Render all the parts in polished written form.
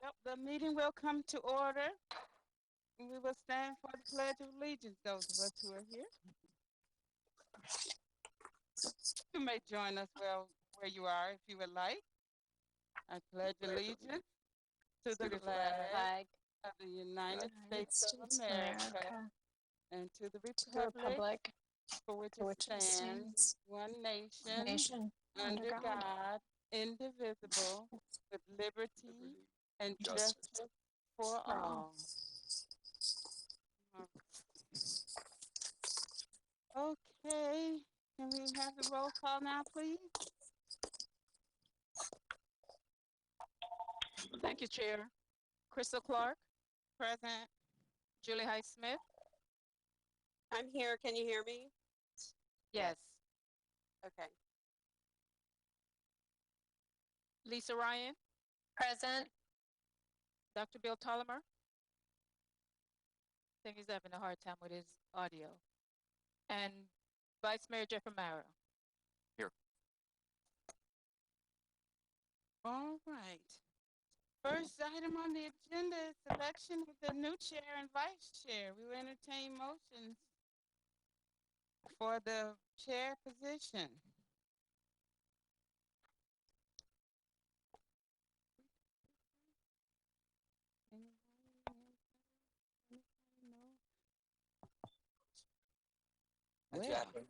Well, the meeting will come to order. We will stand for the Pledge of Allegiance, those of us who are here. You may join us where you are if you would like. I pledge allegiance to the flag Flag of the of United the United States of States of America America, and to the to the republic republic for which for it which it stands, stands, one one nation, nation, under under God, God, indivisible, with liberty and justice justice for for all. all. Okay, can we have the roll call now, please? Thank you, Chair. Crystal Clark, Present. Julie Hyde Smith. I'm here. Can you hear me? Yes. Okay. Lisa Ryan. Present. Dr. Bill Tollimer. I think he's having a hard time with his audio. And Vice Mayor Jeff Amaro. All right. First item on the agenda is selection of the new chair and vice chair. We will entertain motions for the chair position. Hi, Well, Jacqueline.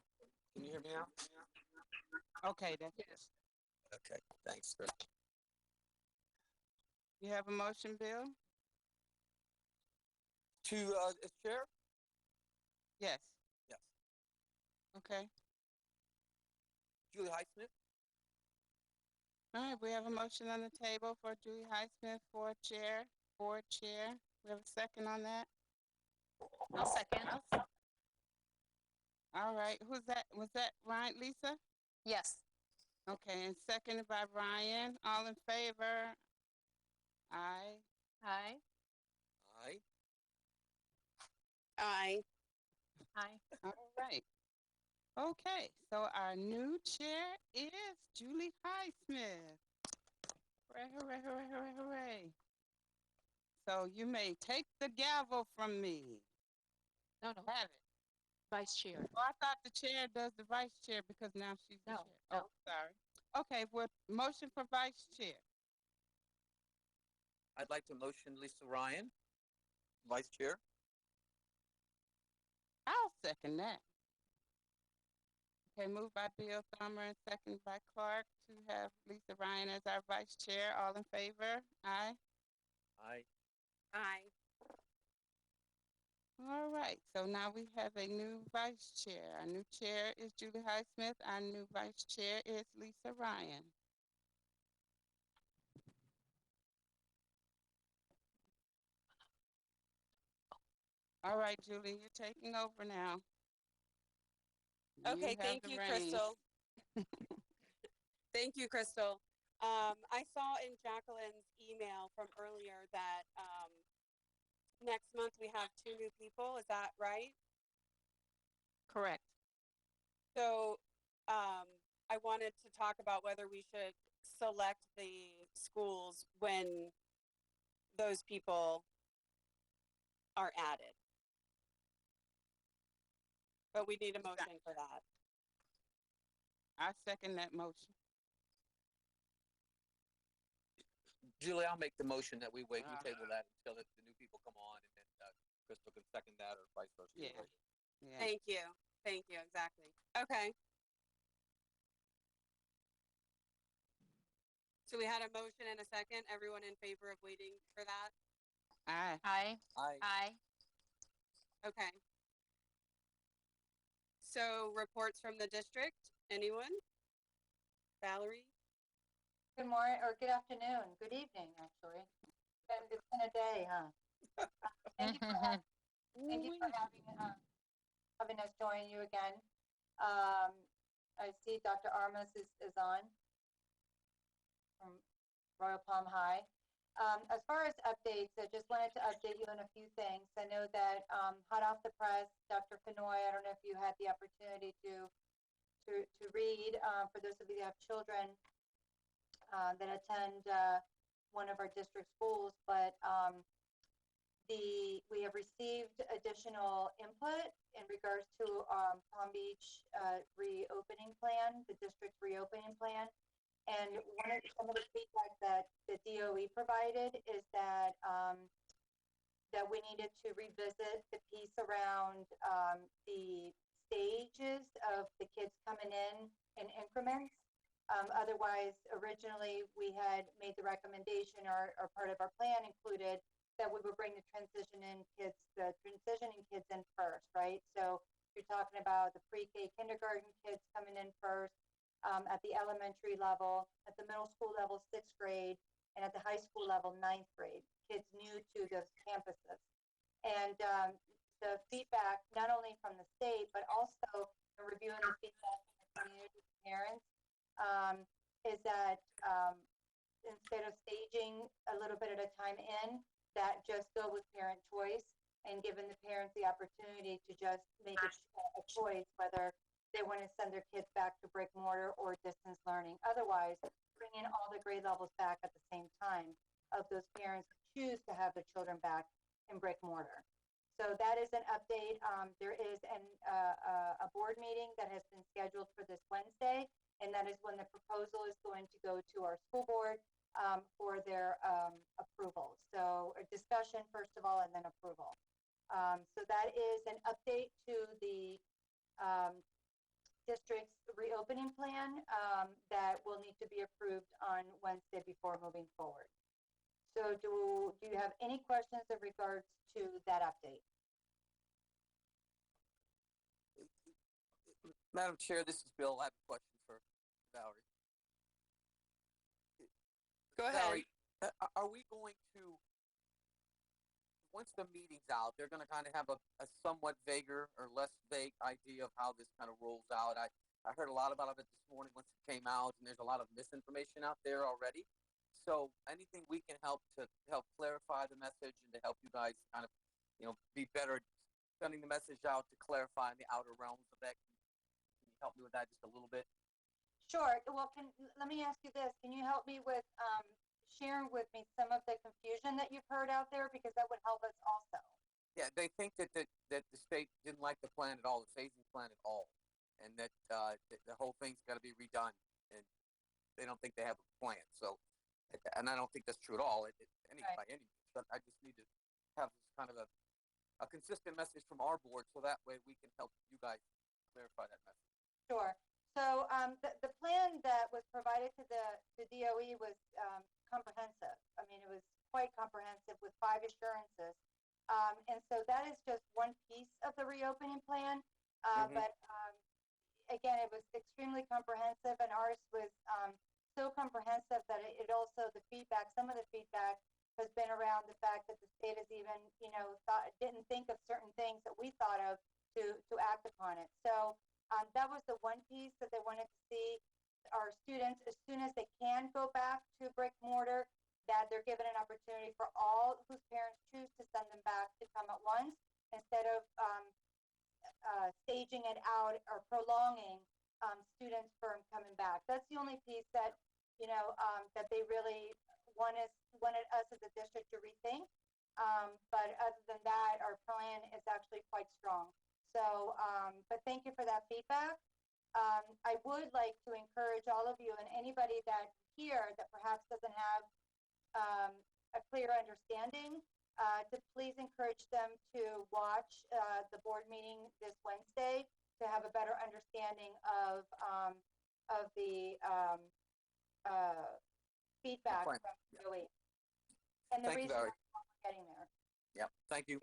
Can you hear me now? okay, that's Yes. Okay, thanks, Chris. you have a motion, Bill? To as chair? Yes. Yes. Okay. Julie Highsmith? All right, we have a motion on the table for Julie Highsmith for chair, board chair. We have a second on that? I'll second. All right, who's that? Was that Ryan, Lisa? Yes. Okay, and seconded by Ryan. All in favor? Aye. Aye. Aye. Aye. Aye. All right. Okay, so our new chair is Julie Highsmith. Hooray, hooray, hooray, hooray, hooray. So you may take the gavel from me. No. Have it. Vice Chair. Oh, I thought the chair does the vice chair because now she's the No, chair. no. Oh, sorry. Okay, well, motion for vice chair. I'd like to motion Lisa Ryan, vice chair. I'll second that. Okay, moved by Bill Thummer and seconded by Clark to have Lisa Ryan as our vice chair. All in favor? Aye. Aye. Aye. All right, so now we have a new vice chair. Our new chair is Julie Highsmith. Our new vice chair is Lisa Ryan. All right, Julie, you're taking over now. Okay, have thank the you, reins. Crystal. Thank you, Crystal. I saw in Jacqueline's email from earlier that next month we have 2 new people. Is that right? Correct. So I wanted to talk about whether we should select the schools when those people are added. But we need a motion for that. I second that motion. Julie, I'll make the motion that we wait, we Ah. table that until the new people come on, and then Crystal can second that or vice versa. Yeah. Yeah. Thank you. Thank you. Exactly. Okay. So we had a motion and a second. Everyone in favor of waiting for that? Aye. Aye. Aye. Aye. Okay. So reports from the district. Anyone? Valerie? Good morning, or good afternoon, good evening, actually. It's been a day, huh? Thank you for having us join you again. I see Dr. Armas is on from Royal Palm High. As far as updates, I just wanted to update you on a few things. I know that hot off the press, Dr. Fenoy, I don't know if you had the opportunity to read, for those of you that have children that attend one of our district schools, but we have received additional input in regards to Palm Beach reopening plan, the district's reopening plan. And some of the feedback that the DOE provided is that that we needed to revisit the piece around the stages of the kids coming in increments. Otherwise, originally we had made the recommendation, or part of our plan included that we would bring the transitioning kids in first, right? So you're talking about the pre-K kindergarten kids coming in first, at the elementary level, at the middle school level, 6th grade, and at the high school level, 9th grade, kids new to those campuses. And the feedback, not only from the state, but also in reviewing the feedback from the community parents, is that instead of staging a little bit at a time in, that just go with parent choice and giving the parents the opportunity to just make a choice whether they want to send their kids back to brick mortar or distance learning. Otherwise, bring in all the grade levels back at the same time of those parents who choose to have their children back in brick mortar. So that is an update. There is a board meeting that has been scheduled for this Wednesday, and that is when the proposal is going to go to our school board for their approval. So a discussion first of all, and then approval. So that is an update to the district's reopening plan that will need to be approved on Wednesday before moving forward. So do you have any questions in regards to that update? Madam Chair, this is Bill. I have a question for Valerie. Go ahead. Valerie, are we going to, once the meeting's out, they're going to kind of have a somewhat vaguer or less vague idea of how this kind of rolls out? I heard a lot about it this morning once it came out, and there's a lot of misinformation out there already. So anything we can help to help clarify the message and to help you guys kind of, be better at sending the message out to clarify in the outer realms of that. Can you help me with that just a little bit? Sure. Well, let me ask you this. Can you help me with sharing with me some of the confusion that you've heard out there? Because that would help us also. Yeah, they think that the state didn't like the plan at all, the phasing plan at all, and that the whole thing's got to be redone, and they don't think they have a plan. So, and I don't think that's true at all, Right. by any means. But I just need to have this kind of a consistent message from our board, so that way we can help you guys clarify that message. Sure. So the plan that was provided to the DOE was comprehensive. I mean, it was quite comprehensive with 5 assurances. And so that is just one piece of the reopening plan. But again, it was extremely comprehensive, and ours was so comprehensive that it also, some of the feedback has been around the fact that the state has even, didn't think of certain things that we thought of to act upon it. So that was the one piece that they wanted to see our students, as soon as they can go back to brick mortar, that they're given an opportunity for all whose parents choose to send them back to come at once, instead of staging it out or prolonging students from coming back. That's the only piece that, that they really wanted us as a district to rethink. But other than that, our plan is actually quite strong. So, but thank you for that feedback. I would like to encourage all of you and anybody that here that perhaps doesn't have a clear understanding, to please encourage them to watch the board meeting this Wednesday to have a better understanding of the feedback from DOE. And the Thank you, reason Valerie. why we're getting there. Yeah, thank you.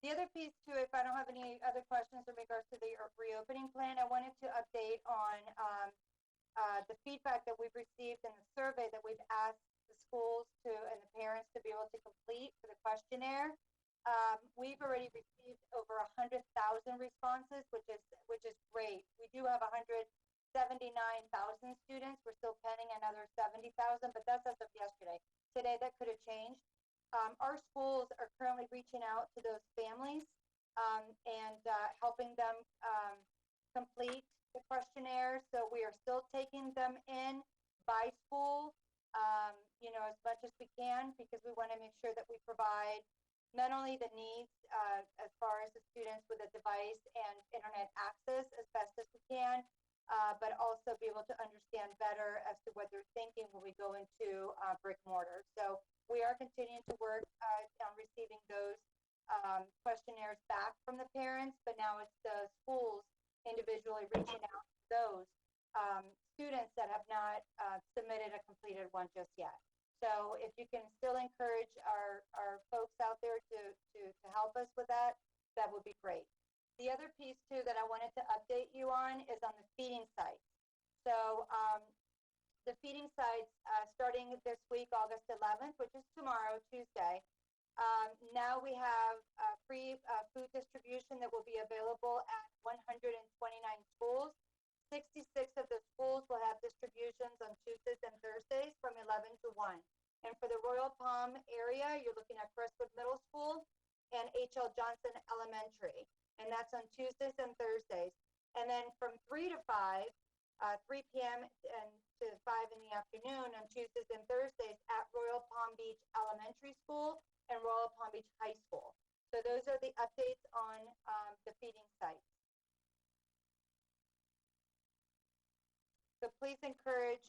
The other piece too, if I don't have any other questions in regards to the reopening plan, I wanted to update on the feedback that we've received in the survey that we've asked the schools and the parents to be able to complete for the questionnaire. We've already received over 100,000 responses, which is great. We do have 179,000 students. We're still pending another 70,000, but that's as of yesterday. Today, that could have changed. Our schools are currently reaching out to those families and helping them complete the questionnaire. So we are still taking them in by school, you know, as much as we can, because we want to make sure that we provide not only the needs as far as the students with a device and internet access as best as we can, but also be able to understand better as to what they're thinking when we go into brick mortar. So we are continuing to work on receiving those questionnaires back from the parents, but now it's the schools individually reaching out to those students that have not submitted a completed one just yet. So if you can still encourage our folks out there to help us with that, that would be great. The other piece too that I wanted to update you on is on the feeding sites. So the feeding sites starting this week, August 11th, which is tomorrow, Tuesday, now we have free food distribution that will be available at 129 schools. 66 of the schools will have distributions on Tuesdays and Thursdays from 11 to 1. And for the Royal Palm area, you're looking at Crestwood Middle School and H.L. Johnson Elementary. And that's on Tuesdays and Thursdays. And then from 3 to 5, 3 p.m. and to 5 in the afternoon on Tuesdays and Thursdays at Royal Palm Beach Elementary School and Royal Palm Beach High School. So those are the updates on the feeding sites. So please encourage,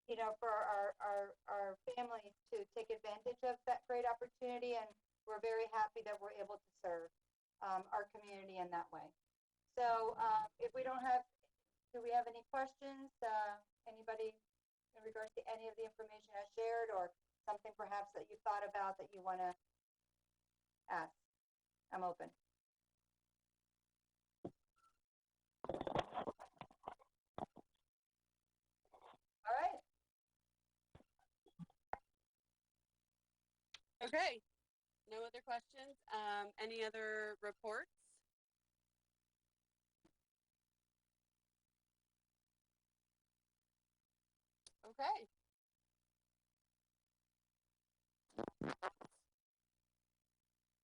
you know, for our families to take advantage of that great opportunity, and we're very happy that we're able to serve our community in that way. So if we don't have, do we have any questions? Anybody in regards to any of the information I shared, or something perhaps that you thought about that you want to ask? I'm open. All right. Okay. No other questions? Any other reports? Okay.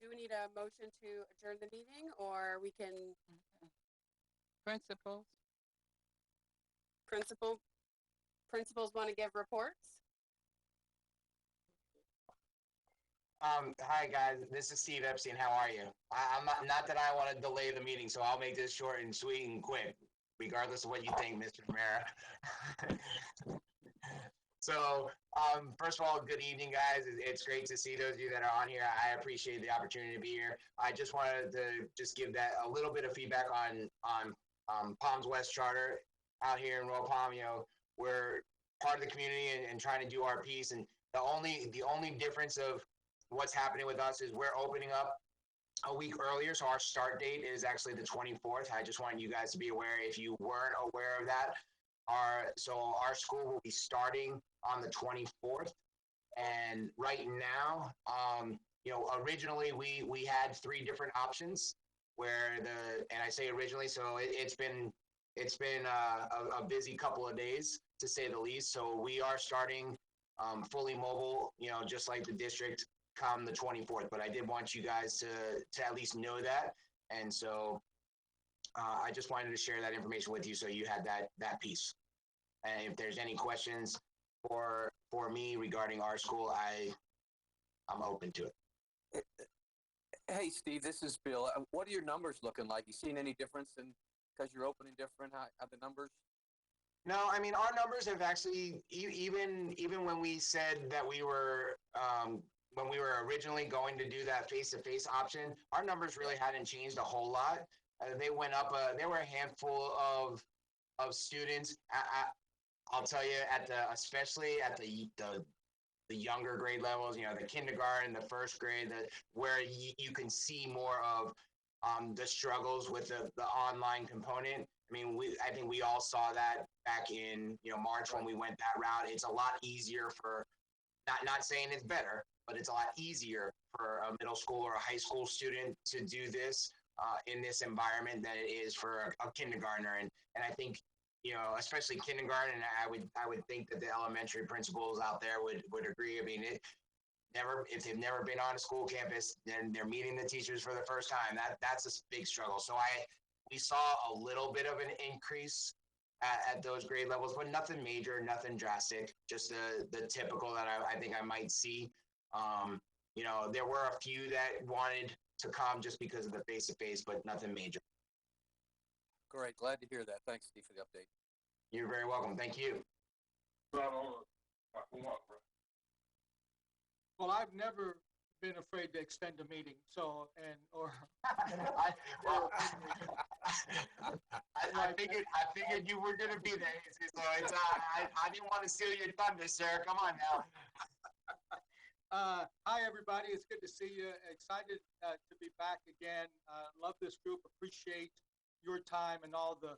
Do we need a motion to adjourn the meeting, or we can Principals. principals want to give reports? Hi guys, this is Steve Epstein. How are you? I'm not that I want to delay the meeting, so I'll make this short and sweet and quick, regardless of what you think, Mr. Mara. So, first of all, good evening, guys. It's great to see those of you that are on here. I appreciate the opportunity to be here. I just wanted to just give that a little bit of feedback on Palms West Charter out here in Royal Palm. You know, we're part of the community and trying to do our piece. And the only difference of what's happening with us is we're opening up a week earlier. So our start date is actually the 24th. I just want you guys to be aware if you weren't aware of that. Our school will be starting on the 24th. And right now, you know, originally we had 3 different options where and I say originally, so it's been a busy couple of days to say the least. So we are starting fully mobile, you know, just like the district come the 24th. But I did want you guys to at least know that. And so I just wanted to share that information with you so you had that piece. And if there's any questions for me regarding our school, I'm open to it. Hey, Steve, this is Bill. What are your numbers looking like? You seen any difference because you're opening different? How the numbers? No, I mean, our numbers have actually, even when we said that we were, when we were originally going to do that face-to-face option, our numbers really hadn't changed a whole lot. They went up, there were a handful of students. I'll tell you, especially at the younger grade levels, you know, the kindergarten, the first grade, where you can see more of the struggles with the online component. I mean, I think we all saw that back in, you know, March when we went that route. It's a lot easier for, not saying it's better, but it's a lot easier for a middle school or a high school student to do this in this environment than it is for a kindergartner. And I think, you know, especially kindergarten, I would think that the elementary principals out there would agree. I mean, if they've never been on a school campus, then they're meeting the teachers for the first time. That's a big struggle. So we saw a little bit of an increase at those grade levels, but nothing major, nothing drastic, just the typical that I think I might see. You know, there were a few that wanted to come just because of the face-to-face, but nothing major. Great. Glad to hear that. Thanks, Steve, for the update. You're very welcome. Thank you. Well, I've never been afraid to extend a meeting, so, I figured you were gonna be there, so it's, I didn't want to steal your thunder, sir. Come on now. Hi, everybody. It's good to see you. Excited to be back again. Love this group. Appreciate your time and all the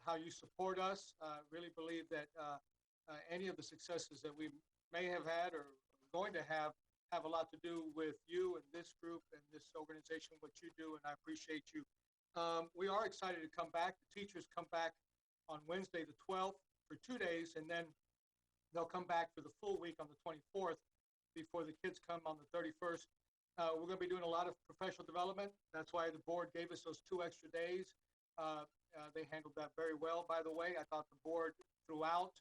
how you support us. Really believe that any of the successes that we may have had or going to have a lot to do with you and this group and this organization, what you do, and I appreciate you. We are excited to come back. The teachers come back on Wednesday the 12th for 2 days, and then they'll come back for the full week on the 24th before the kids come on the 31st. We're going to be doing a lot of professional development. That's why the board gave us those 2 extra days. They handled that very well, by the way. I thought the board throughout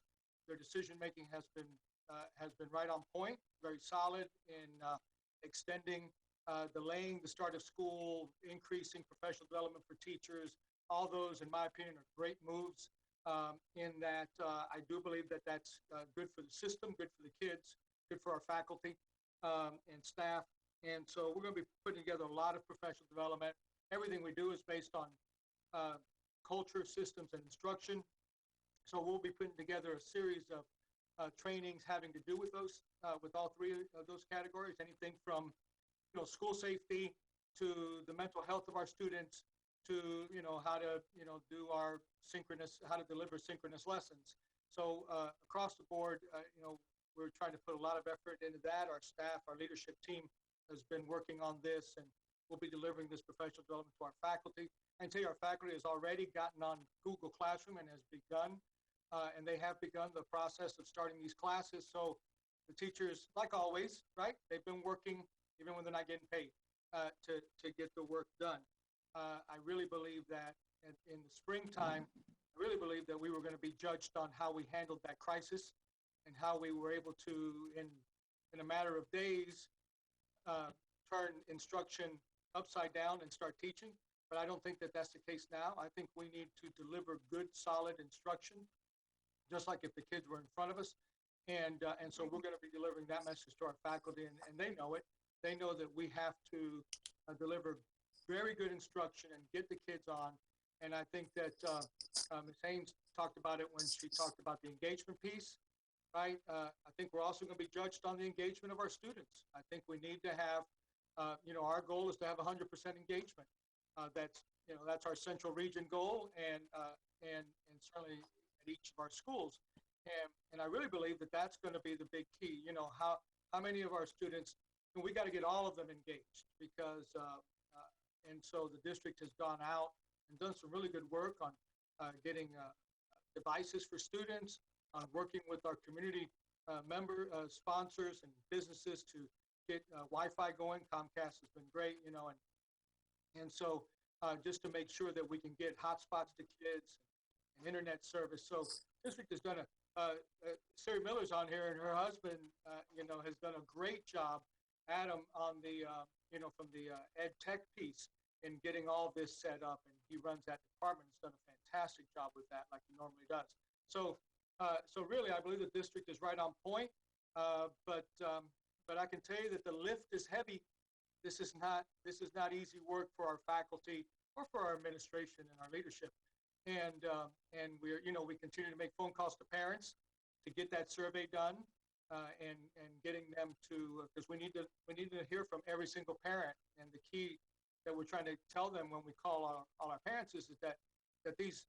their decision-making has been right on point, very solid in extending, delaying the start of school, increasing professional development for teachers. All those, in my opinion, are great moves in that I do believe that that's good for the system, good for the kids, good for our faculty and staff. And so we're going to be putting together a lot of professional development. Everything we do is based on culture, systems, and instruction. So we'll be putting together a series of trainings having to do with those, with all 3 of those categories, anything from, school safety to the mental health of our students to, how to, do our how to deliver synchronous lessons. So across the board, we're trying to put a lot of effort into that. Our staff, our leadership team has been working on this, and we'll be delivering this professional development to our faculty. I can tell you our faculty has already gotten on Google Classroom and has begun and they have begun the process of starting these classes. So the teachers, like always, right? They've been working even when they're not getting paid to get the work done. I really believe that in the springtime, I really believe that we were going to be judged on how we handled that crisis and how we were able to, in a matter of days, turn instruction upside down and start teaching. But I don't think that that's the case now. I think we need to deliver good, solid instruction, just like if the kids were in front of us. And so we're going to be delivering that message to our faculty, and they know it. They know that we have to deliver very good instruction and get the kids on. And I think that Ms. Haynes talked about it when she talked about the engagement piece, right? I think we're also going to be judged on the engagement of our students. I think we need to have, our goal is to have 100% engagement. That's our central region goal, and certainly at each of our schools. And I really believe that that's going to be the big key. How many of our students, and we got to get all of them engaged, because, and so the district has gone out and done some really good work on getting devices for students, on working with our community member sponsors and businesses to get Wi-Fi going. Comcast has been great, and so just to make sure that we can get hotspots to kids and internet service. So district has done Sari Miller's on here, and her husband, has done a great job, Adam, on the, from the ed tech piece in getting all this set up. And he runs that department. He's done a fantastic job with that, like he normally does. So really, I believe the district is right on point. But I can tell you that the lift is heavy. This is not easy work for our faculty or for our administration and our leadership. And we continue to make phone calls to parents to get that survey done, and getting them to, because we need to hear from every single parent. And the key that we're trying to tell them when we call all our parents is that these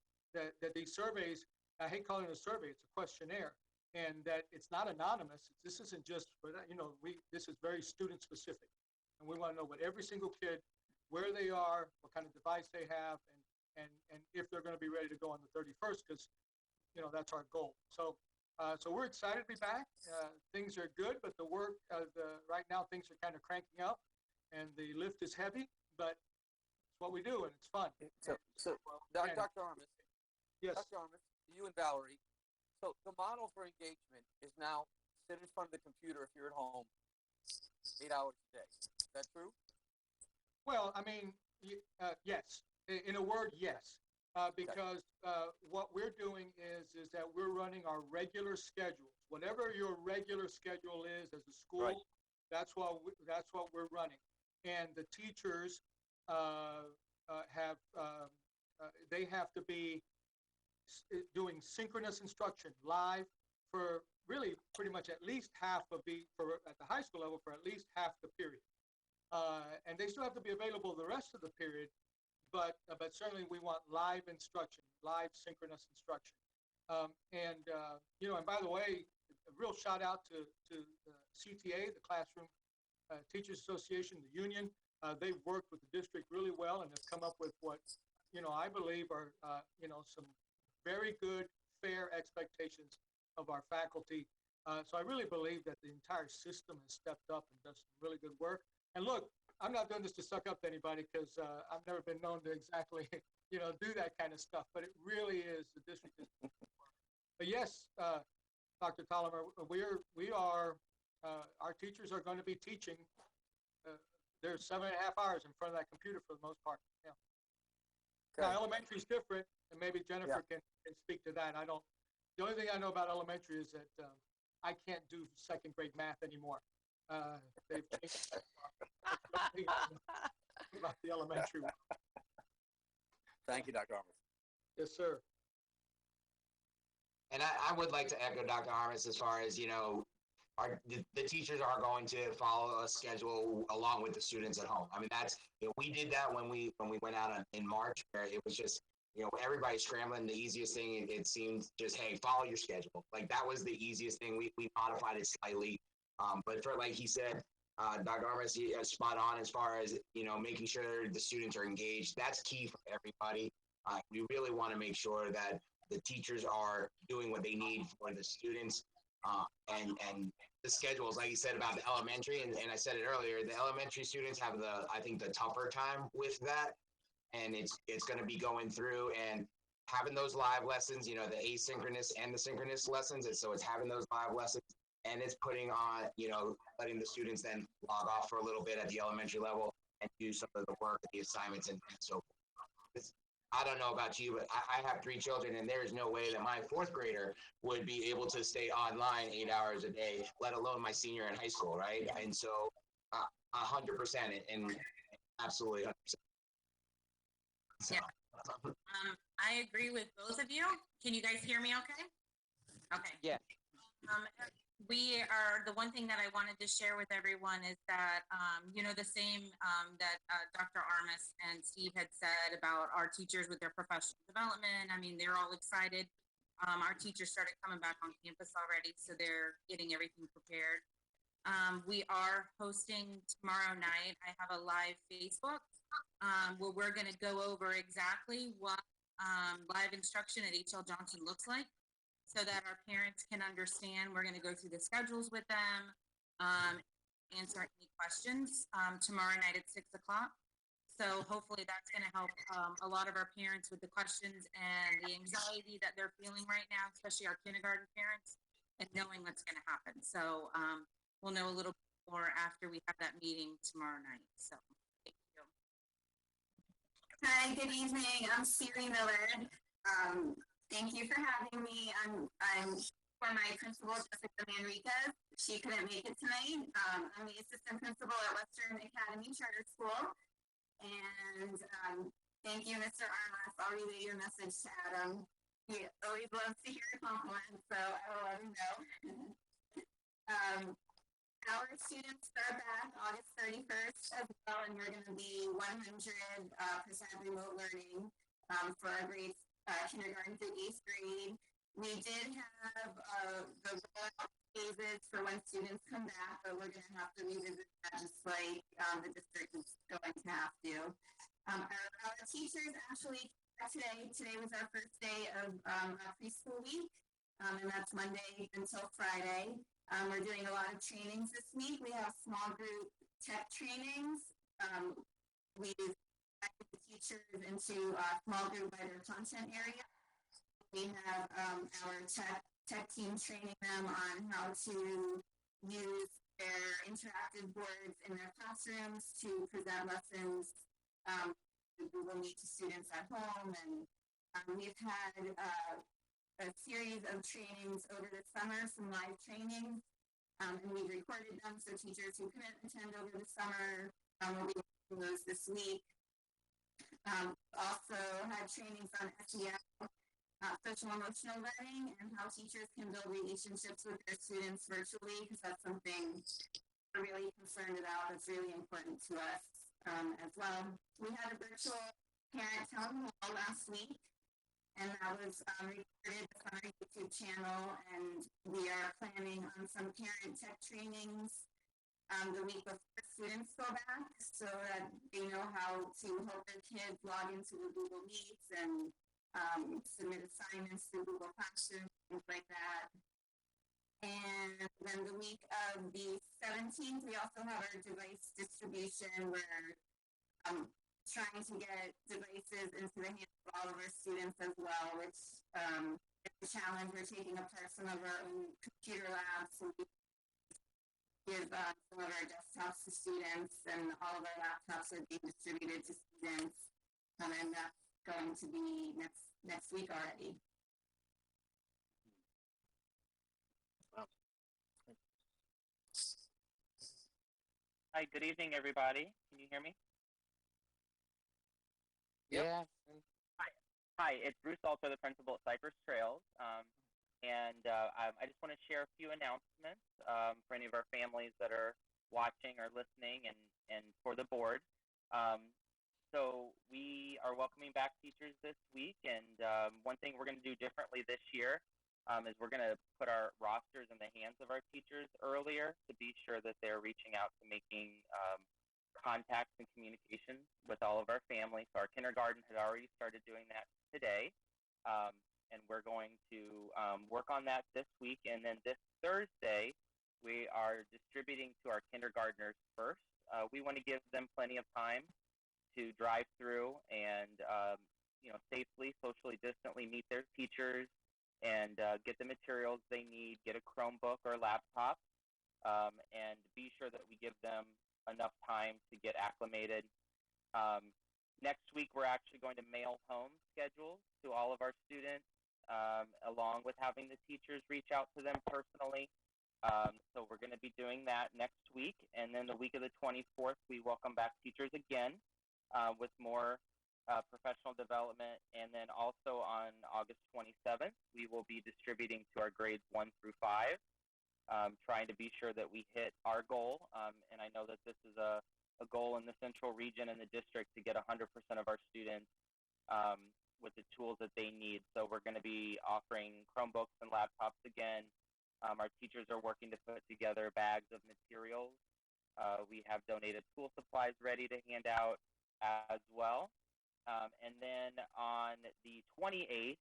surveys, I hate calling it a survey, it's a questionnaire, and that it's not anonymous. This isn't just for that, this is very student specific, and we want to know what every single kid, where they are, what kind of device they have, and if they're going to be ready to go on the 31st, because that's our goal. So we're excited to be back. Things are good, but the work right now, things are kind of cranking up, and the lift is heavy, but it's what we do, and it's fun. So Dr. Armis. Yes. Dr. Armis, you and Valerie. So the model for engagement is now sit in front of the computer if you're at home 8 hours a day. Is that true? Well, I mean, yes. In a word, yes. Because what we're doing is that we're running our regular schedules. Whatever your regular schedule is as a school, Right. that's what we're running. And the teachers they have to be doing synchronous instruction live for really pretty much at least half of at the high school level for at least half the period. And they still have to be available the rest of the period, but certainly we want live instruction, live synchronous instruction. And by the way, a real shout out to the CTA, the Classroom Teachers Association, the union. They've worked with the district really well and have come up with what, I believe are, some very good, fair expectations of our faculty. So I really believe that the entire system has stepped up and does some really good work. And look, I'm not doing this to suck up to anybody because I've never been known to exactly, do that kind of stuff. But it really is the district. But yes, Dr. Tolomer, we are our teachers are going to be teaching. They're 7.5 hours in front of that computer for the most part. Yeah. Okay. Now, elementary is different, and maybe Jennifer can speak to that. The only thing I know about elementary is that I can't do second grade math anymore. They've changed about the elementary one. Thank you, Dr. Armas. Yes, sir. And I would like to echo Dr. Armas as far as, the teachers are going to follow a schedule along with the students at home. I mean, we did that when we went out in March, where it was just, everybody scrambling. The easiest thing, it seemed just, hey, follow your schedule. Like, that was the easiest thing. We modified it slightly. But for, like he said, Dr. Armas is spot on as far as, making sure the students are engaged. That's key for everybody. We really want to make sure that the teachers are doing what they need for the students. And the schedules, like you said about the elementary, and I said it earlier, the elementary students have I think the tougher time with that. And it's going to be going through and having those live lessons, the asynchronous and the synchronous lessons. And so it's having those live lessons, and it's putting on, letting the students then log off for a little bit at the elementary level and do some of the work, the assignments, and so forth. I don't know about you, but I have 3 children, and there is no way that my 4th grader would be able to stay online 8 hours a day, let alone my senior in high school, right? And so 100% and absolutely 100%. So, I agree with both of you. Can you guys hear me okay? Okay. Yeah. The one thing that I wanted to share with everyone is that, the same that Dr. Armas and Steve had said about our teachers with their professional development. I mean, they're all excited. Our teachers started coming back on campus already, so they're getting everything prepared. We are hosting tomorrow night. I have a live Facebook where we're going to go over exactly what live instruction at H.L. Johnson looks like, so that our parents can understand. We're going to go through the schedules with them, answer any questions tomorrow night at 6 o'clock. So hopefully that's going to help a lot of our parents with the questions and the anxiety that they're feeling right now, especially our kindergarten parents, and knowing what's going to happen. So we'll know a little bit more after we have that meeting tomorrow night. So thank you. Hi, good evening. I'm Siri Miller. Thank you for having me. I'm for my principal, Jessica Manriquez. She couldn't make it tonight. I'm the assistant principal at Western Academy Charter School. And thank you, Mr. Armas. I'll relay your message to Adam. He always loves to hear compliments, so I will let him know. Our students start back August 31st as well, and we're going to be 100% remote learning for our grades. Kindergarten through 8th grade. We did have the rollout phases for when students come back, but we're going to have to revisit that just like the district is going to have to. Our teachers actually today was our first day of preschool week, and that's Monday until Friday. We're doing a lot of trainings this week. We have small group tech trainings. We've the teachers into small group by their content area. We have our tech team training them on how to use their interactive boards in their classrooms to present lessons to Google Meet to students at home. And we've had a series of trainings over the summer, some live trainings, and we've recorded them so teachers who couldn't attend over the summer will be watching those this week. Also had trainings on SEL, social emotional learning, and how teachers can build relationships with their students virtually, because that's something we're really concerned about. That's really important to us as well. We had a virtual parent town hall last week, and that was recorded on our YouTube channel, and we are planning on some parent tech trainings the week before students go back, so that they know how to help their kids log into the Google Meets and submit assignments through Google Classroom, things like that. And then the week of the 17th, we also have our device distribution. We're trying to get devices into the hands of all of our students as well, which is a challenge. We're taking apart some of our own computer labs, so we give some of our desktops to students, and all of our laptops are being distributed to students, and that's going to be next week already. Hi, good evening, everybody. Can you hear me? Yep. Yes. Hi, it's Bruce Alter, the principal at Cypress Trails. I just want to share a few announcements for any of our families that are watching or listening, and for the board. So we are welcoming back teachers this week, and one thing we're going to do differently this year is we're going to put our rosters in the hands of our teachers earlier to be sure that they're reaching out to making contacts and communications with all of our families. So our kindergarten had already started doing that today, and we're going to work on that this week. And then this Thursday, we are distributing to our kindergartners first. We want to give them plenty of time to drive through and safely, socially distantly meet their teachers and get the materials they need, get a Chromebook or laptop, and be sure that we give them enough time to get acclimated. Next week, we're actually going to mail home schedules to all of our students, along with having the teachers reach out to them personally. So we're going to be doing that next week. And then the week of the 24th, we welcome back teachers again with more professional development. And then also on August 27th, we will be distributing to our grades 1 through 5, trying to be sure that we hit our goal. And I know that this is a goal in the central region and the district to get 100% of our students with the tools that they need. So we're going to be offering Chromebooks and laptops again. Our teachers are working to put together bags of materials. We have donated school supplies ready to hand out as well. And then on the 28th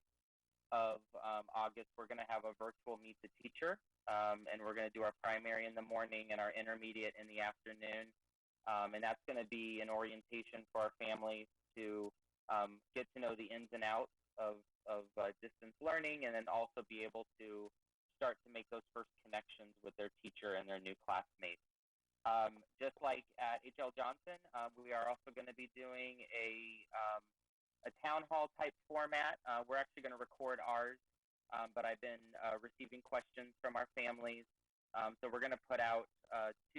of August, we're going to have a virtual Meet the Teacher, and we're going to do our primary in the morning and our intermediate in the afternoon. And that's going to be an orientation for our families to get to know the ins and outs of distance learning, and then also be able to start to make those first connections with their teacher and their new classmates. Just like at H.L. Johnson, we are also going to be doing a town hall type format. We're actually going to record ours, but I've been receiving questions from our families. So we're going to put out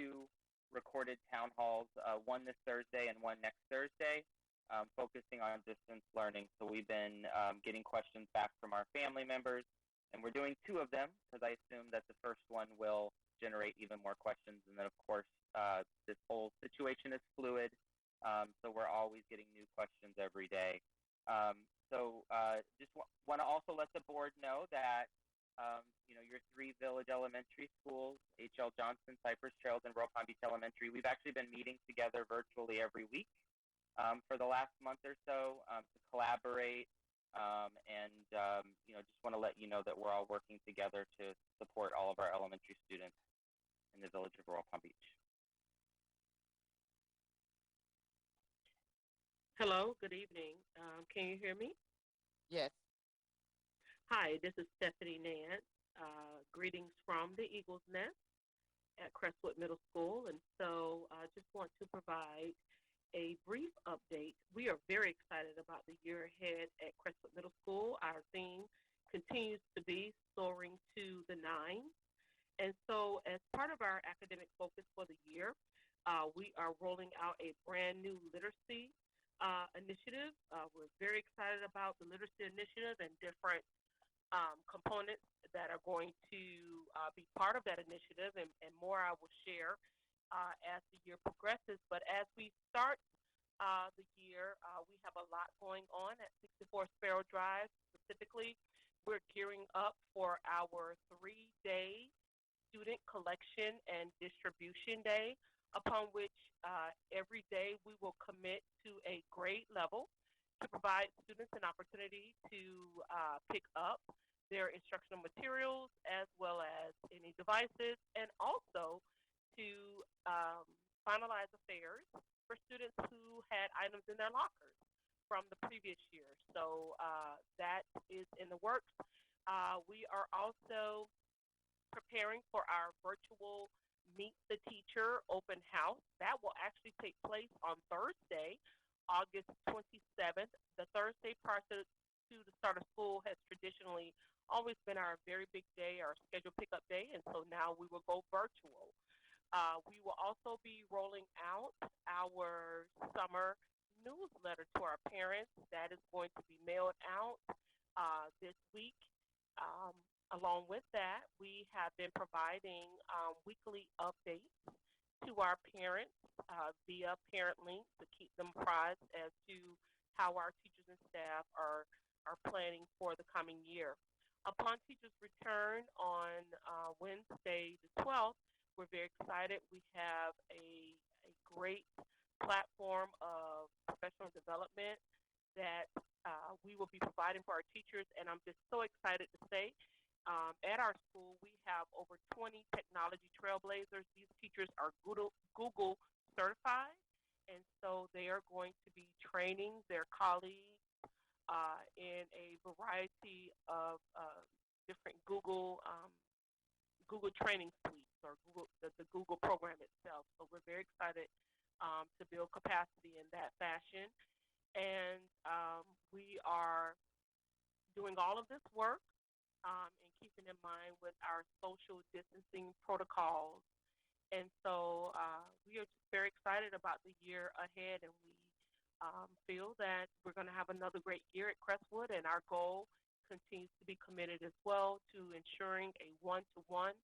2 recorded town halls, one this Thursday and one next Thursday, focusing on distance learning. So we've been getting questions back from our family members, and we're doing 2 of them because I assume that the first one will generate even more questions. And then, of course, this whole situation is fluid, so we're always getting new questions every day. Just want to also let the board know that your 3 Village Elementary schools, H.L. Johnson, Cypress Trails, and Royal Palm Beach Elementary, we've actually been meeting together virtually every week for the last month or so to collaborate, and just want to let you know that we're all working together to support all of our elementary students in the Village of Royal Palm Beach. Hello, good evening. Can you hear me? Yes. Hi, this is Stephanie Nance. Greetings from the Eagles Nest at Crestwood Middle School. And so I just want to provide a brief update. We are very excited about the year ahead at Crestwood Middle School. Our theme continues to be Soaring to the Nine. And so as part of our academic focus for the year, we are rolling out a brand new literacy initiative. We're very excited about the literacy initiative and different components that are going to be part of that initiative, and more I will share as the year progresses. But as we start the year, we have a lot going on at 64 Sparrow Drive. Specifically, we're gearing up for our 3-day student collection and distribution day, upon which every day we will commit to a grade level to provide students an opportunity to pick up their instructional materials as well as any devices, and also to finalize affairs for students who had items in their lockers from the previous year. So that is in the works. We are also preparing for our virtual Meet the Teacher open house. That will actually take place on Thursday, August 27th. The Thursday prior to the start of school has traditionally always been our very big day, our scheduled pickup day, and so now we will go virtual. We will also be rolling out our summer newsletter to our parents. That is going to be mailed out this week. Along with that, we have been providing weekly updates to our parents via Parent Link to keep them apprised as to how our teachers and staff are planning for the coming year. Upon teachers' return on Wednesday the 12th, we're very excited. We have a great platform of professional development that we will be providing for our teachers, and I'm just so excited to say at our school we have over 20 technology trailblazers. These teachers are Google certified, and so they are going to be training their colleagues in a variety of different Google training suites, or the Google program itself. So we're very excited to build capacity in that fashion. And we are doing all of this work and keeping in mind with our social distancing protocols. And so we are just very excited about the year ahead, and we feel that we're going to have another great year at Crestwood, and our goal continues to be committed as well to ensuring a one-to-one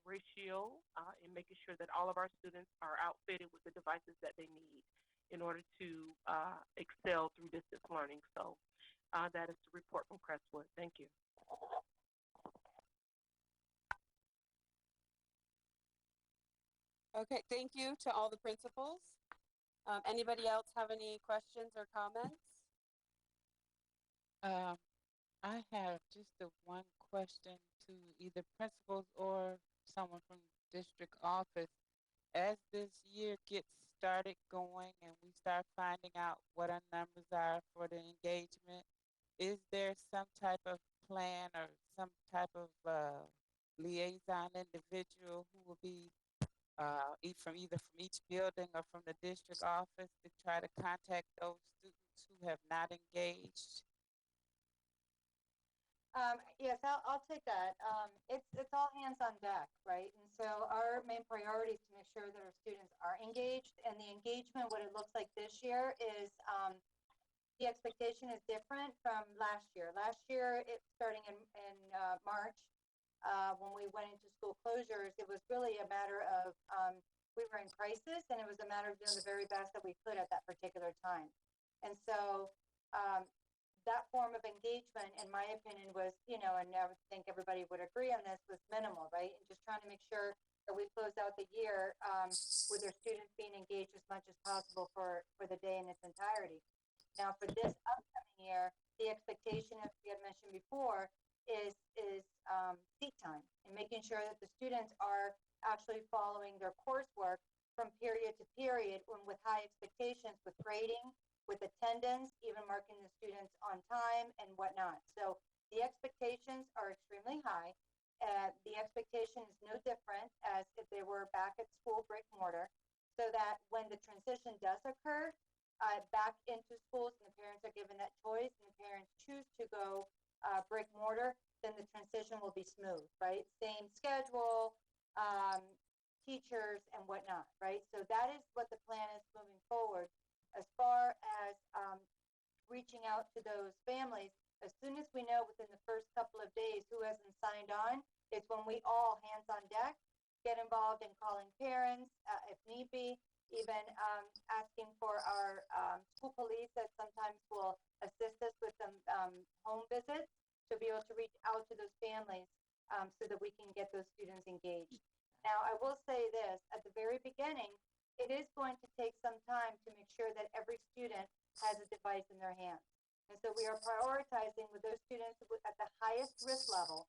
ratio in making sure that all of our students are outfitted with the devices that they need in order to excel through distance learning. So that is the report from Crestwood. Thank you. Okay, thank you to all the principals. Anybody else have any questions or comments? I have just one question to either principals or someone from district office. As this year gets started going and we start finding out what our numbers are for the engagement, is there some type of plan or some type of liaison individual who will be either from each building or from the district office to try to contact those students who have not engaged? Yes, I'll take that. It's all hands on deck, right? And so our main priority is to make sure that our students are engaged, and the engagement, what it looks like this year is the expectation is different from last year. Last year, starting in March, when we went into school closures, it was really a matter of we were in crisis, and it was a matter of doing the very best that we could at that particular time. And so that form of engagement, in my opinion, was, and I would think everybody would agree on this, was minimal, right? And just trying to make sure that we close out the year with our students being engaged as much as possible for the day in its entirety. Now, for this upcoming year, the expectation, as we had mentioned before, is seat time, and making sure that the students are actually following their coursework from period to period, and with high expectations, with grading, with attendance, even marking the students on time and whatnot. So The expectations are extremely high. The expectation is no different as if they were back at school brick mortar, so that when the transition does occur back into schools and the parents are given that choice and the parents choose to go brick mortar, then the transition will be smooth, right? Same schedule, teachers and whatnot, right? So that is what the plan is moving forward. As far as reaching out to those families, as soon as we know within the first couple of days who hasn't signed on, it's when we all hands on deck, get involved in calling parents, if need be, even asking for our school police that sometimes will assist us with some home visits to be able to reach out to those families so that we can get those students engaged. Now, I will say this, at the very beginning, it is going to take some time to make sure that every student has a device in their hands. And so we are prioritizing with those students at the highest risk level,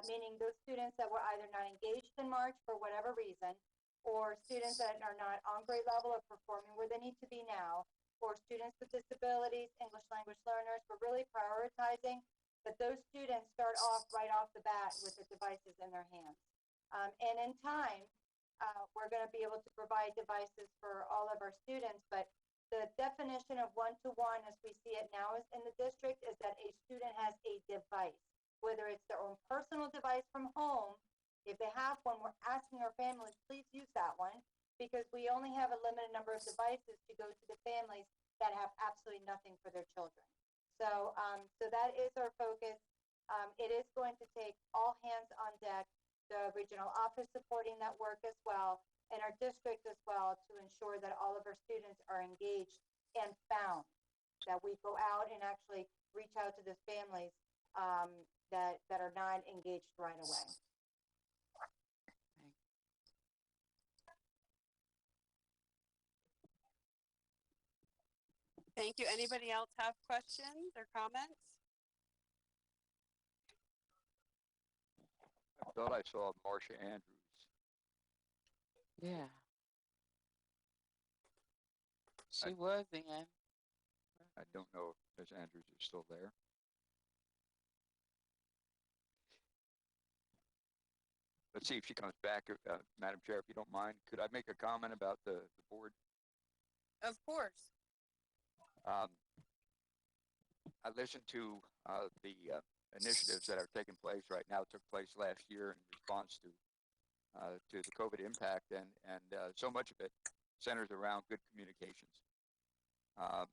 meaning those students that were either not engaged in March for whatever reason, or students that are not on grade level or performing where they need to be now, or students with disabilities, English language learners. We're really prioritizing that those students start off right off the bat with the devices in their hands. And in time, we're going to be able to provide devices for all of our students, but the definition of one-to-one as we see it now is in the district is that a student has a device, whether it's their own personal device from home. If they have one, we're asking our families, please use that one, because we only have a limited number of devices to go to the families that have absolutely nothing for their children. So, so that is our focus. It is going to take all hands on deck, the regional office supporting that work as well, and our district as well, to ensure that all of our students are engaged and found, that we go out and actually reach out to those families that are not engaged right away. Thank you. Anybody else have questions or comments? I thought I saw Marcia Andrews. Yeah. She was in. I don't know if Ms. Andrews is still there. Let's see if she comes back. Madam Chair, if you don't mind, could I make a comment about the board? Of course. I listened to the initiatives that are taking place right now, took place last year in response to the COVID impact, and so much of it centers around good communications.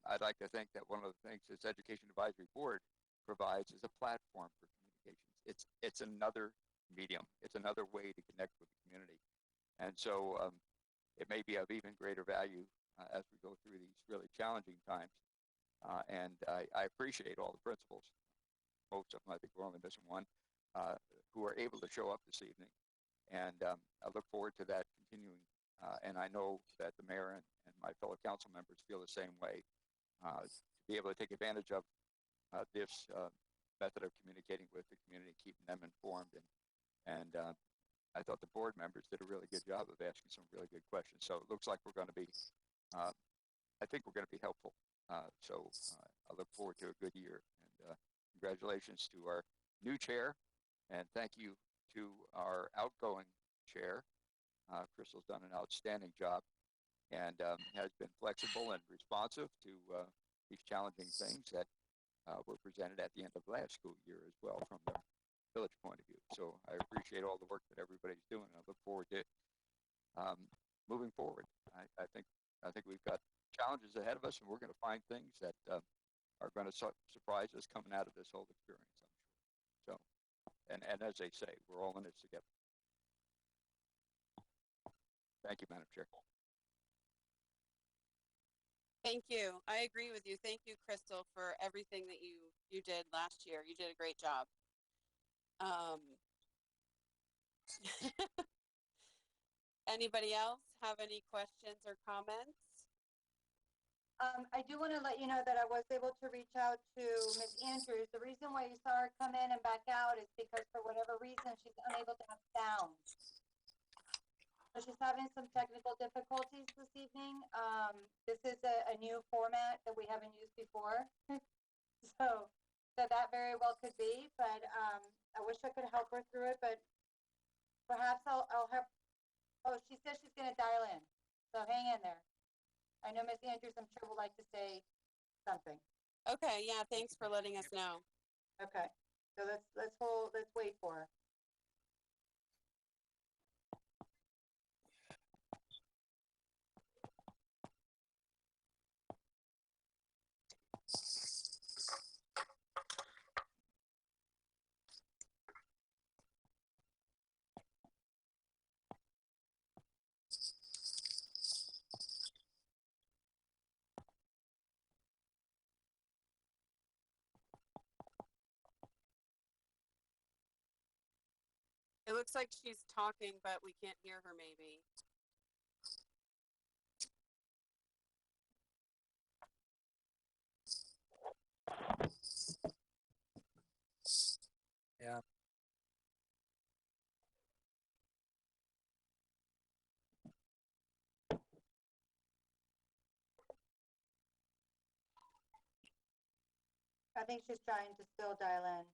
I'd like to think that one of the things this Education Advisory Board provides is a platform for communications. It's another medium. It's another way to connect with the community. And so it may be of even greater value as we go through these really challenging times. And I appreciate all the principals, most of them, I think we're only missing one, who are able to show up this evening. And I look forward to that continuing. And I know that the mayor and my fellow council members feel the same way, to be able to take advantage of this method of communicating with the community, keeping them informed. And I thought the board members did a really good job of asking some really good questions. So it looks like we're going to be, I think we're going to be helpful. So I look forward to a good year. And congratulations to our new chair. And thank you to our outgoing chair. Crystal's done an outstanding job and has been flexible and responsive to these challenging things that were presented at the end of last school year as well from the village point of view. So I appreciate all the work that everybody's doing. I look forward to moving forward. I think we've got challenges ahead of us, and we're going to find things that are going to surprise us coming out of this whole experience, I'm sure. So, and as they say, we're all in this together. Thank you, Madam Chair. Thank you. I agree with you. Thank you, Crystal, for everything that you did last year. You did a great job. Anybody else have any questions or comments? I do want to let you know that I was able to reach out to Ms. Andrews. The reason why you saw her come in and back out is because for whatever reason, she's unable to have sound. So she's having some technical difficulties this evening. This is a new format that we haven't used before. So So that very well could be, but I wish I could help her through it, but perhaps I'll have, oh, she says she's gonna dial in, so hang in there. I know Miss Andrews, I'm sure would like to say something. Okay, yeah, thanks for letting us know. Okay, so let's wait for her. It looks like she's talking, but we can't hear her maybe. Yeah. I think she's trying to still dial in.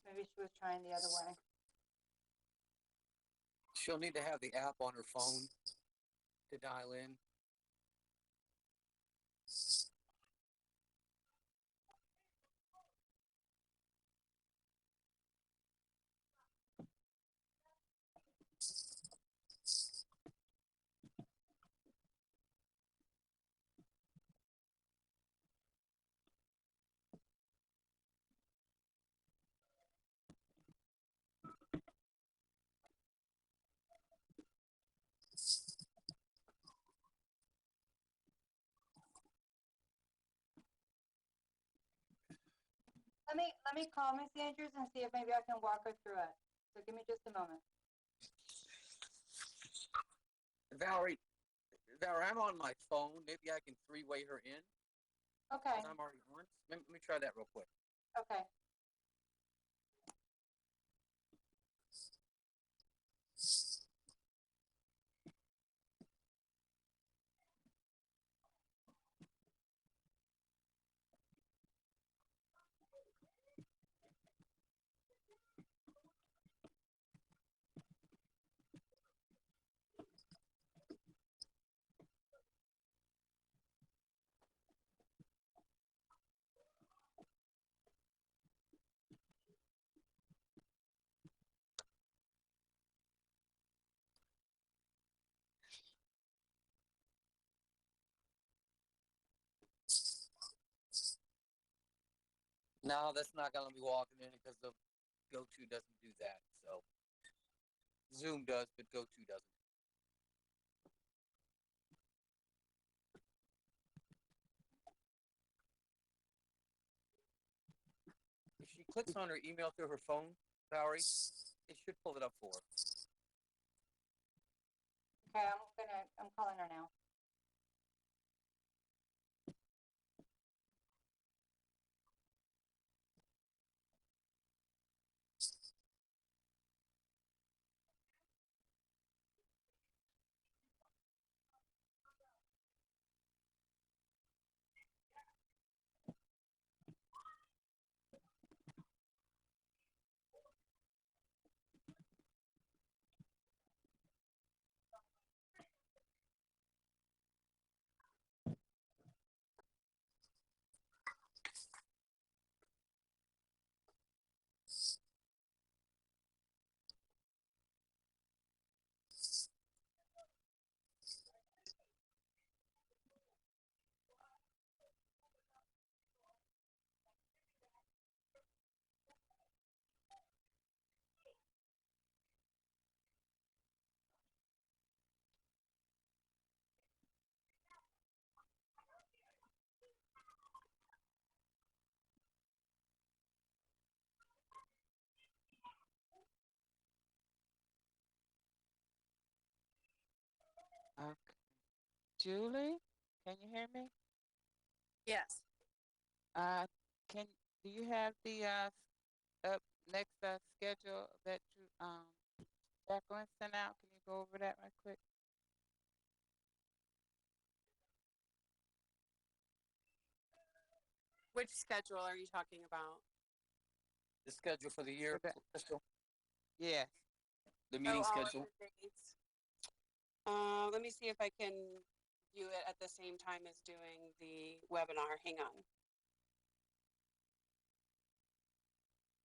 Maybe she was trying the other way. She'll need to have the app on her phone to dial in. Let me call Miss Andrews and see if maybe I can walk her through it. So give me just a moment. Valerie, I'm on my phone. Maybe I can three-way her in. Okay, 'Cause I'm already on. Let me try that real quick. okay. No, that's not gonna be walking in because the GoTo doesn't do that. So Zoom does, but GoTo doesn't. If she clicks on her email through her phone, Valerie, it should pull it up for her. Okay, I'm calling her now. Okay. Julie, can you hear me? Yes. Uh, can do you have the up next schedule that you Jacqueline sent out? Can you go over that right quick? Which schedule are you talking about? The schedule for the year, Okay. Crystal? Yes. The meeting all of schedule? the dates. Let me see if I can view it at the same time as doing the webinar. Hang on.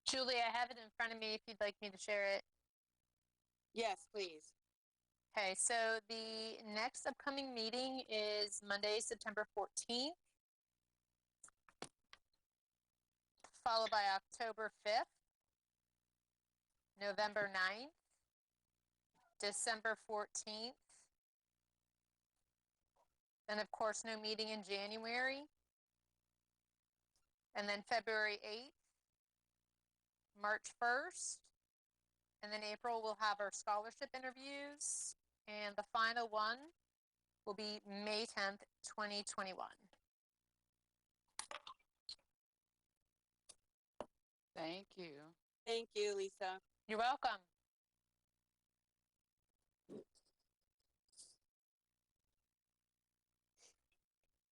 Julie, I have it in front of me if you'd like me to share it. Yes, please. Okay, so the next upcoming meeting is Monday, September 14th, followed by October 5th, November 9th, December 14th, then of course no meeting in January, and then February 8th, March 1st, and then April we'll have our scholarship interviews, and the final one will be May 10th, 2021. Thank you. Thank you, Lisa. You're welcome.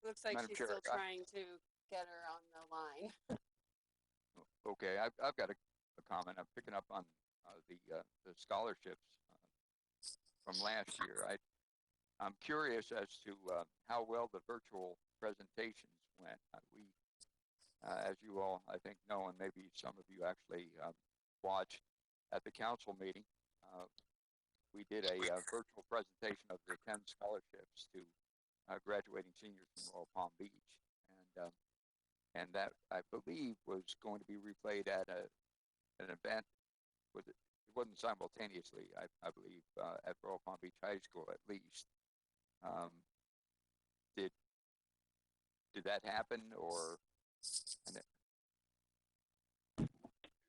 Looks like Madam she's Chair, still trying to get her on the line. Okay, I've got a comment. I'm picking up on the scholarships from last year. I'm curious as to how well the virtual presentations went. As you all, I think, know, and maybe some of you actually watched at the council meeting, we did a virtual presentation of the 10 scholarships to graduating seniors from Royal Palm Beach, and that I believe was going to be replayed at an event. It wasn't simultaneously, I believe, at Royal Palm Beach High School at least. Did that happen, or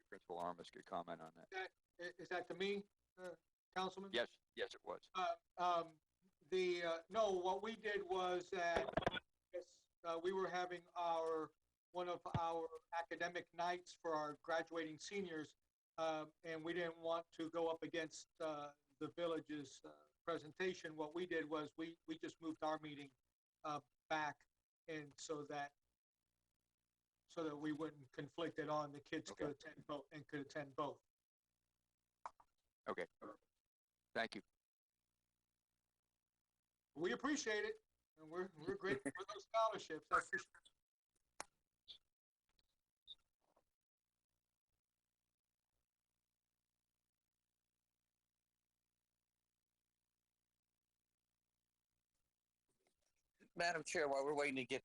Principal Armas could comment on that? Is that to me, Councilman? Yes, it was. No, what we did was that we were having one of our academic nights for our graduating seniors, and we didn't want to go up against the village's presentation. What we did was we just moved our meeting back, and so that we wouldn't conflict it on. The kids could attend both. Okay. Thank you. We appreciate it, and we're grateful for those scholarships. That's for sure. Madam Chair, while we're waiting to get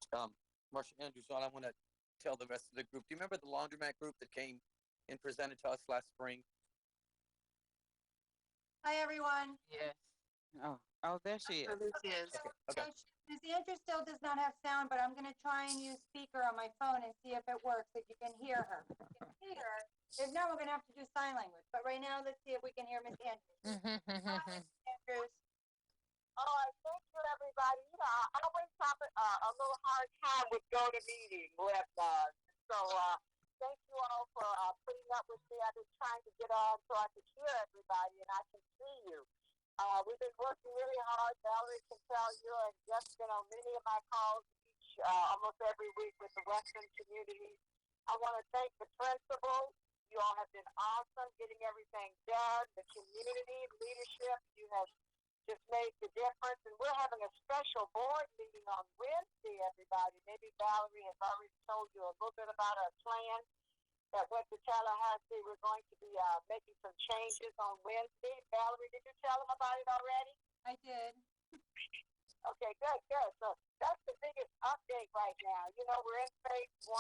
Marcia Andrews on, I want to tell the rest of the group. Do you remember the laundromat group that came and presented to us last spring? Hi, everyone. Yes. Oh, there she is. Oh, there she is. Okay. Ms. Andrews still does not have sound, but I'm going to try and use speaker on my phone and see if it works, if you can hear her. If you can hear her, if not, we're going to have to do sign language. But right now, let's see if we can hear Ms. Andrews. Hi, Ms. Andrews. All right, thank you, everybody. You know, I always have a little hard time with GoToMeeting with so thank you all for putting up with me. I've been trying to get on so I can hear everybody and I can see you. We've been working really hard. Valerie can tell you, and Jessica, on many of my calls almost every week with the Western community. I want to thank the principals. You all have been awesome getting everything done. The community leadership, you have just made the difference. And we're having a special board meeting on Wednesday, everybody. Maybe Valerie has already told you a little bit about our plan that went to Tallahassee. We're going to be making some changes on Wednesday. Valerie, did you tell them about it already? I did. Okay, good. So that's the biggest update right now. You know, we're in phase 1,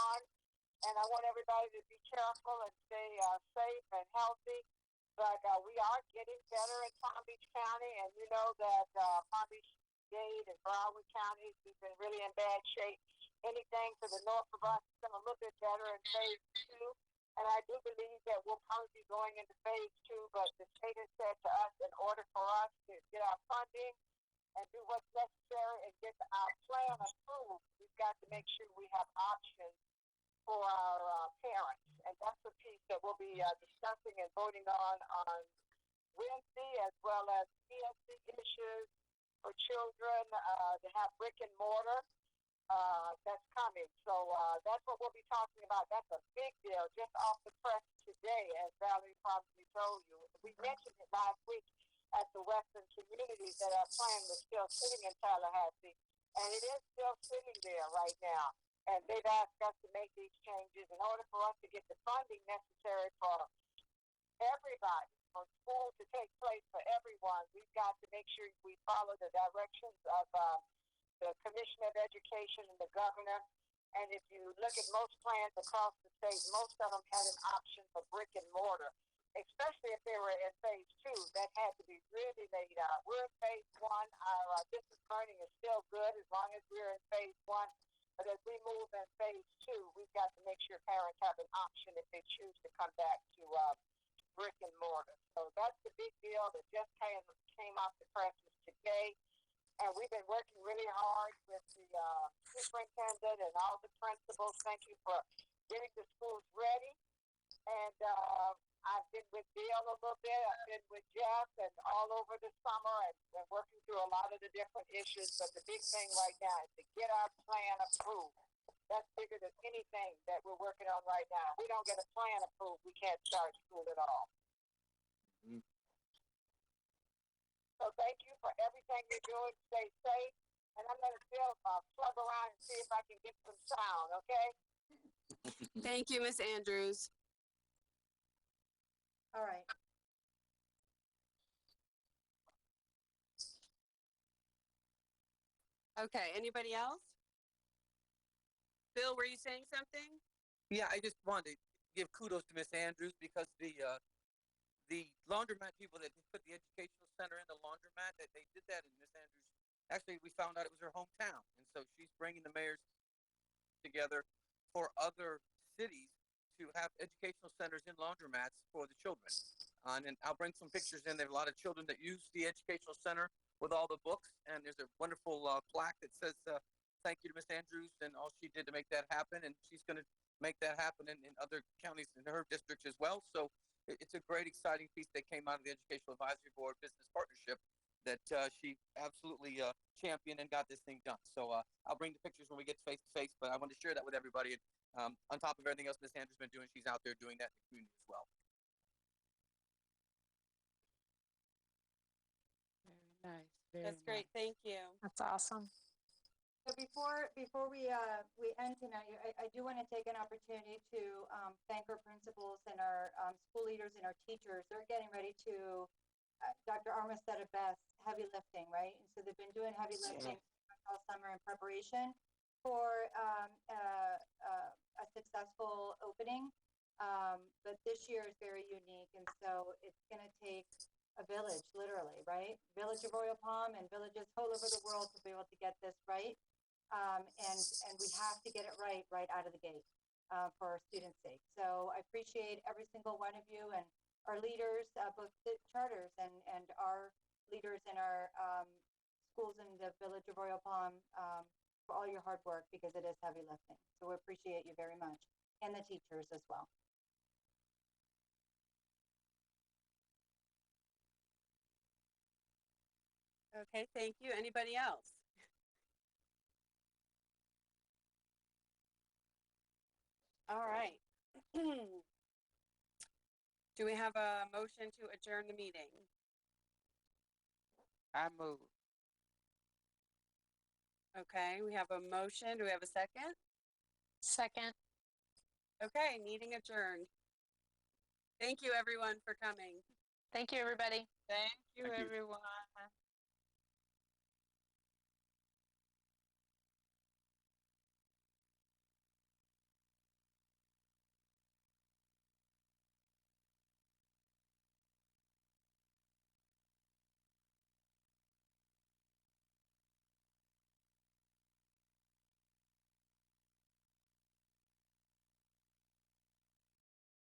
and I want everybody to be careful and stay safe and healthy. But we are getting better in Palm Beach County, and you know that Palm Beach, Dade, and Broward counties, we've been really in bad shape. Anything to the north of us has been a little bit better in phase 2. And I do believe that we'll probably be going into phase 2, but the state has said to us, in order for us to get our funding and do what's necessary and get our plan approved, we've got to make sure we have options for our parents. And that's the piece that we'll be discussing and voting on Wednesday, as well as PSC issues for children to have brick and mortar. that's coming. So that's what we'll be talking about. That's a big deal, just off the press today, as Valerie probably told you. We mentioned it last week at the Western Community that our plan was still sitting in Tallahassee, and it is still sitting there right now. And they've asked us to make these changes in order for us to get the funding necessary for everybody, for school to take place for everyone. We've got to make sure we follow the directions of the Commissioner of Education and the governor. And if you look at most plans across the state, most of them had an option for brick and mortar, especially if they were in phase 2. That had to be really laid out. We're in phase 1. Our distance learning is still good as long as we're in phase 1. But as we move in phase 2, we've got to make sure parents have an option if they choose to come back to brick and mortar. So that's the big deal that just came off the presses today. And we've been working really hard with the superintendent and all the principals. Thank you for getting the schools ready. And I've been with Bill a little bit. I've been with Jeff and all over the summer and working through a lot of the different issues. But the big thing right now is to get our plan approved. That's bigger than anything that we're working on right now. If we don't get a plan approved, we can't start school at all. Mhm. So thank you for everything you're doing. Stay safe. And I'm going to still plug around and see if I can get some sound, okay? Thank you, Miss Andrews. All right. Okay, anybody else? Bill, were you saying something? Yeah, I just wanted to give kudos to Miss Andrews because the laundromat people that put the educational center in the laundromat, that they did that in Miss Andrews. Actually, we found out it was her hometown, and so she's bringing the mayors together for other cities to have educational centers in laundromats for the children. And I'll bring some pictures in. There are a lot of children that use the educational center with all the books, and there's a wonderful plaque that says thank you to Miss Andrews and all she did to make that happen, and she's going to make that happen in other counties in her district as well. So it's a great, exciting piece that came out of the Educational Advisory Board Business Partnership that she absolutely championed and got this thing done. So I'll bring the pictures when we get face to face, but I want to share that with everybody. And on top of everything else Miss Andrews been doing, she's out there doing that in the community as well. Very nice. That's great. Thank you. That's awesome. So before we end tonight, I do want to take an opportunity to thank our principals and our school leaders and our teachers. They're getting ready to, Dr. Armas said it best, heavy lifting, right? And so they've been doing heavy lifting all summer in preparation for a successful opening. But this year is very unique, and so it's going to take a village, literally, right? Village of Royal Palm and villages all over the world to be able to get this right. And we have to get it right out of the gate for our students' sake. So I appreciate every single one of you and our leaders, both the charters and our leaders in our schools in the village of Royal Palm for all your hard work, because it is heavy lifting. So we appreciate you very much, and the teachers as well. Okay, thank you. Anybody else? All right. Do we have a motion to adjourn the meeting? I move. Okay, we have a motion. Do we have a second? Second. Okay, meeting adjourned. Thank you, everyone, for coming. Thank you, everybody. Thank you, Thank you. everyone.